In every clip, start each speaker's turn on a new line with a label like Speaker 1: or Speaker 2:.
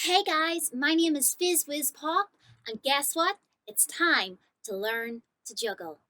Speaker 1: Hey guys, my name is Fizz Pop, and guess what? It's time to learn to juggle.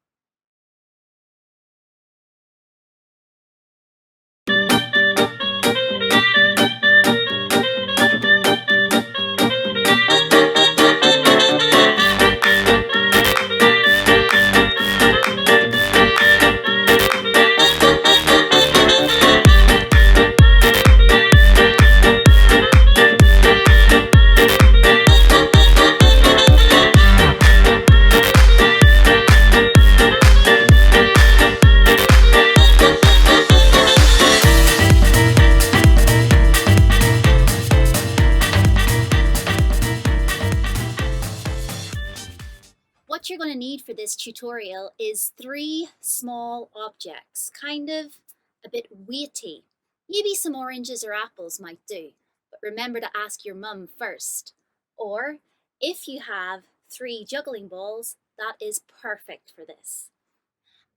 Speaker 1: What you're going to need for this tutorial is three small objects, kind of a bit weighty. Maybe some oranges or apples might do, but remember to ask your mum first. Or if you have three juggling balls, that is perfect for this.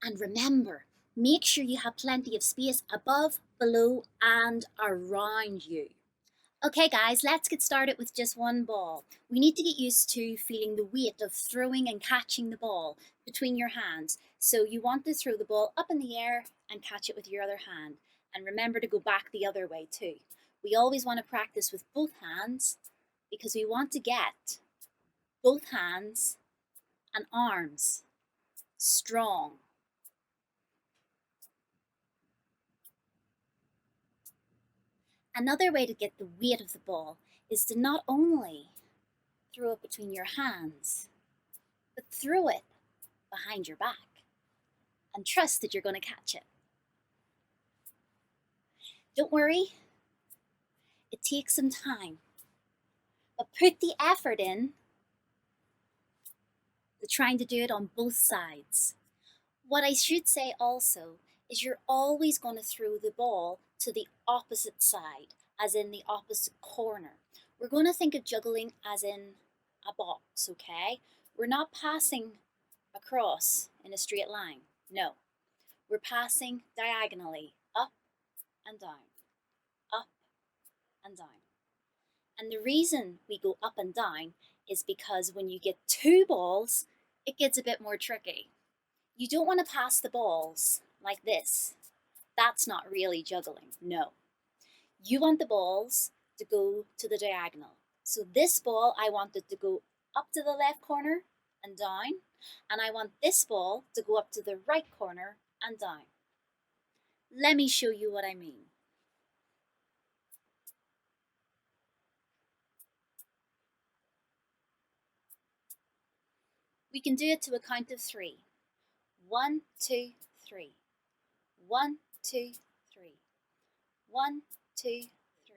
Speaker 1: And remember, make sure you have plenty of space above, below, and around you. Okay guys, let's get started with just one ball. We need to get used to feeling the weight of throwing and catching the ball between your hands. So you want to throw the ball up in the air and catch it with your other hand. And remember to go back the other way too. We always want to practice with both hands because we want to get both hands and arms strong. Another way to get the weight of the ball is to not only throw it between your hands, but throw it behind your back and trust that you're going to catch it. Don't worry, it takes some time, but put the effort in to trying to do it on both sides. What I should say also is you're always going to throw the ball to the opposite side, as in the opposite corner. We're going to think of juggling as in a box, okay? We're not passing across in a straight line. No, we're passing diagonally, up and down, up and down. And the reason we go up and down is because when you get two balls, it gets a bit more tricky. You don't want to pass the balls like this. That's not really juggling, no. You want the balls to go to the diagonal. So this ball, I want it to go up to the left corner and down, and I want this ball to go up to the right corner and down. Let me show you what I mean. We can do it to a count of three. 1, 2, 3. 1, 2, 3. 1, 2, 3.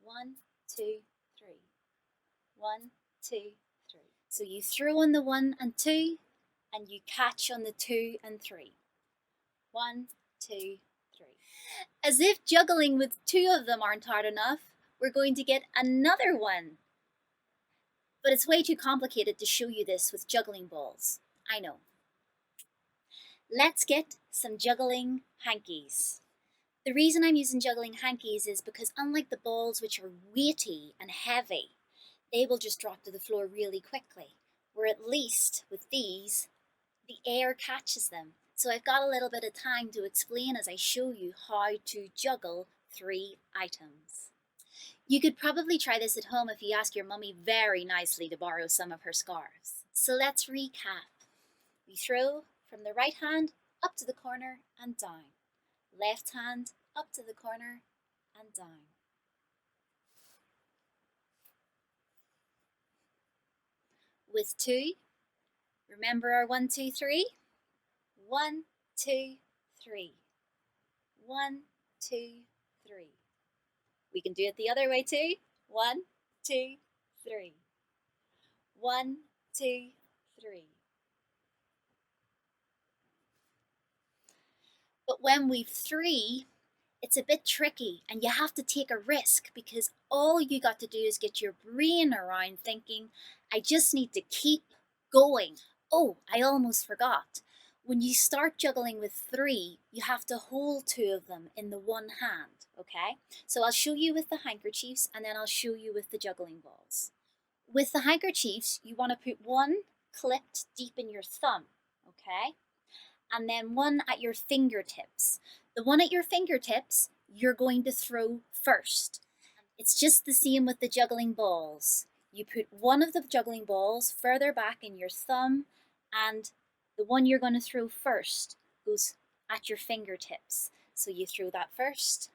Speaker 1: 1, 2, 3. 1, 2, 3. So you throw on the 1 and 2, and you catch on the 2 and 3. 1, 2, 3. As if juggling with two of them aren't hard enough, we're going to get another one. But it's way too complicated to show you this with juggling balls. I know. Let's get some juggling hankies. The reason I'm using juggling hankies is because unlike the balls, which are weighty and heavy, they will just drop to the floor really quickly. Where at least with these, the air catches them. So I've got a little bit of time to explain as I show you how to juggle three items. You could probably try this at home if you ask your mummy very nicely to borrow some of her scarves. So let's recap. We throw from the right hand up to the corner and down. Left hand up to the corner and down. With two, remember our 1, 2, 3? 1, 2, 3. 1, 2, 3. We can do it the other way too. 1, 2, 3. 1, 2, 3. But when we've three, it's a bit tricky and you have to take a risk because all you got to do is get your brain around thinking, I just need to keep going. Oh, I almost forgot. When you start juggling with 3, you have to hold 2 of them in the one hand, okay? So I'll show you with the handkerchiefs and then I'll show you with the juggling balls. With the handkerchiefs, you want to put one clipped deep in your thumb, okay? And then one at your fingertips. The one at your fingertips, you're going to throw first. It's just the same with the juggling balls. You put one of the juggling balls further back in your thumb, and the one you're going to throw first goes at your fingertips. So you throw that first,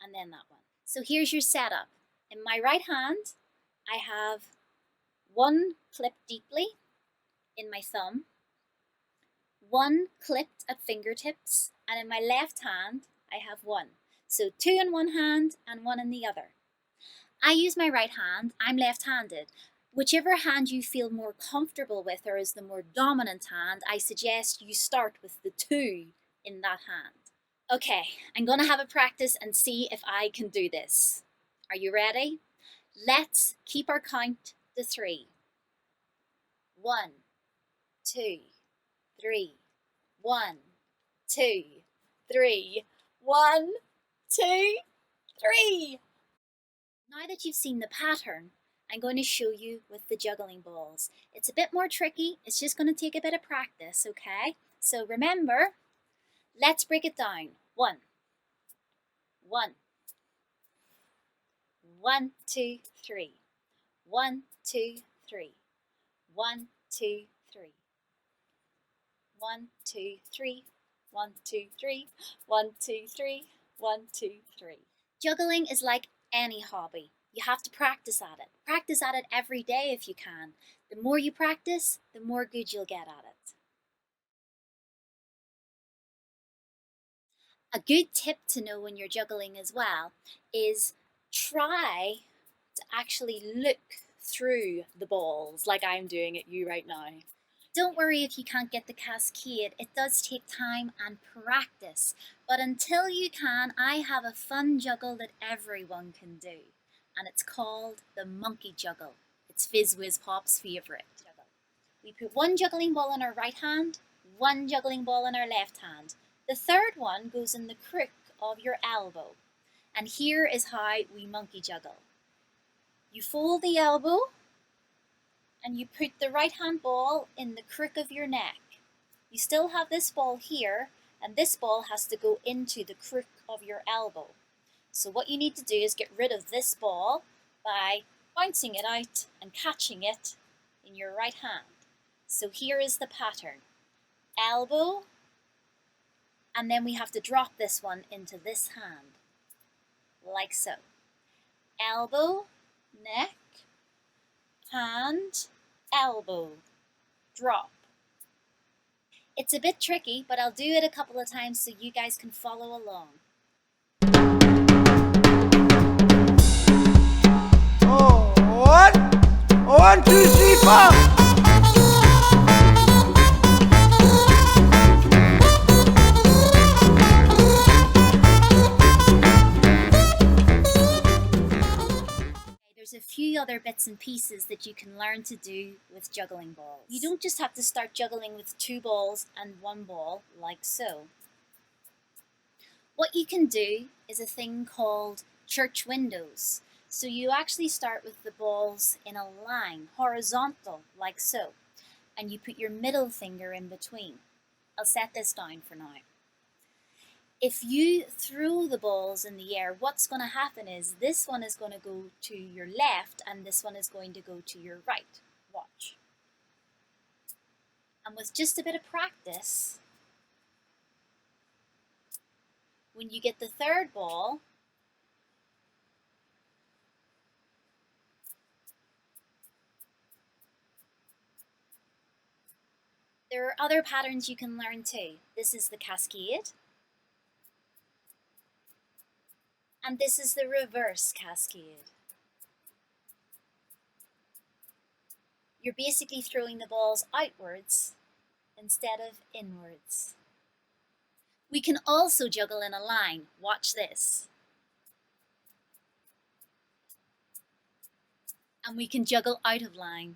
Speaker 1: and then that one. So here's your setup. In my right hand, I have one clipped deeply in my thumb, one clipped at fingertips, and in my left hand, I have one. So 2 in one hand and 1 in the other. I use my right hand, I'm left-handed. Whichever hand you feel more comfortable with or is the more dominant hand, I suggest you start with the 2 in that hand. Okay, I'm going to have a practice and see if I can do this. Are you ready? Let's keep our count to 3. 1, 2, 3. 1, 2, 3. 1, 2, 3. Now that you've seen the pattern, I'm going to show you with the juggling balls. It's a bit more tricky, it's just going to take a bit of practice, okay? So remember, let's break it down. 1, 1, 1, 2, 3. 1, 2, 3. 1, 2, 3. 1, 2, 3. 1, 2, 3. 1, 2, 3. 1, 2, 3. Juggling is like any hobby. You have to practice at it. Practice at it every day if you can. The more you practice, the more good you'll get at it. A good tip to know when you're juggling as well is try to actually look through the balls like I'm doing at you right now. Don't worry if you can't get the cascade, it does take time and practice. But until you can, I have a fun juggle that everyone can do. And it's called the monkey juggle. It's Fizz Pop's favourite juggle. We put one juggling ball in our right hand, one juggling ball in our left hand. The third one goes in the crook of your elbow. And here is how we monkey juggle. You fold the elbow, and you put the right hand ball in the crook of your neck. You still have this ball here, and this ball has to go into the crook of your elbow. So what you need to do is get rid of this ball by bouncing it out and catching it in your right hand. So here is the pattern. Elbow, and then we have to drop this one into this hand, like so. Elbow, neck, hand, elbow, drop. It's a bit tricky, but I'll do it a couple of times so you guys can follow along.
Speaker 2: Oh, 1, 2, 3, 4.
Speaker 1: There's a few other bits and pieces that you can learn to do with juggling balls. You don't just have to start juggling with 2 balls and 1 ball, like so. What you can do is a thing called church windows. So you actually start with the balls in a line, horizontal, like so, and you put your middle finger in between. I'll set this down for now. If you throw the balls in the air, what's going to happen is this one is going to go to your left and this one is going to go to your right. Watch. And with just a bit of practice, when you get the third ball, there are other patterns you can learn too. This is the cascade. And this is the reverse cascade. You're basically throwing the balls outwards instead of inwards. We can also juggle in a line. Watch this. And we can juggle out of line.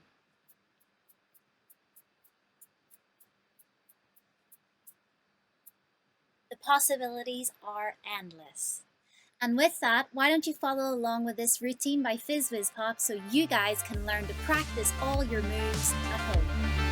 Speaker 1: possibilities are endless. And with that, why don't you follow along with this routine by Fizz Pop so you guys can learn to practice all your moves at home.